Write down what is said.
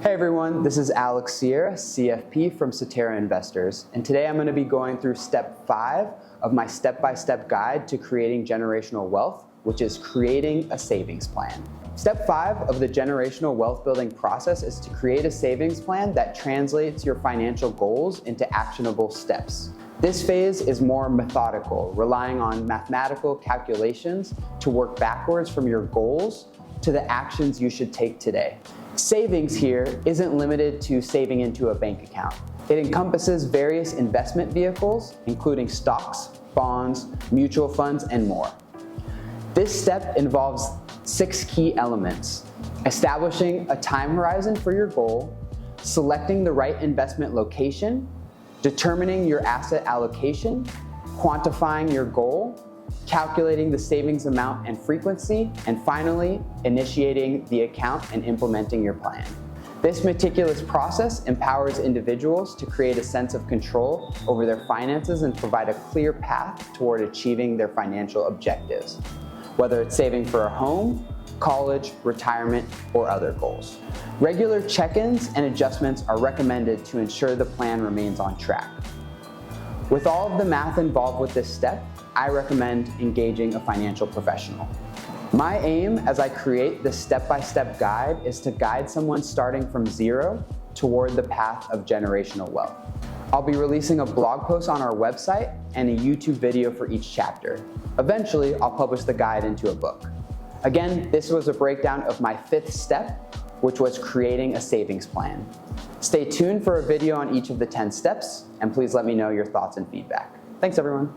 Hey everyone, this is Alex Sierra, CFP from Cetera Investors, and today I'm going to be going through step 5 of my step-by-step guide to creating generational wealth, which is creating a savings plan. Step 5 of the generational wealth building process is to create a savings plan that translates your financial goals into actionable steps. This phase is more methodical, relying on mathematical calculations to work backwards from your goals to the actions you should take today. Savings here isn't limited to saving into a bank account. It encompasses various investment vehicles, including stocks, bonds, mutual funds, and more. This step involves 6 key elements: establishing a time horizon for your goal, selecting the right investment location, determining your asset allocation, quantifying your goal, calculating the savings amount and frequency, and finally, initiating the account and implementing your plan. This meticulous process empowers individuals to create a sense of control over their finances and provide a clear path toward achieving their financial objectives, whether it's saving for a home, college, retirement, or other goals. Regular check-ins and adjustments are recommended to ensure the plan remains on track. With all of the math involved with this step, I recommend engaging a financial professional. My aim as I create this step-by-step guide is to guide someone starting from zero toward the path of generational wealth. I'll be releasing a blog post on our website and a YouTube video for each chapter. Eventually, I'll publish the guide into a book. Again, this was a breakdown of my 5th step, which was creating a savings plan. Stay tuned for a video on each of the 10 steps, and please let me know your thoughts and feedback. Thanks, everyone.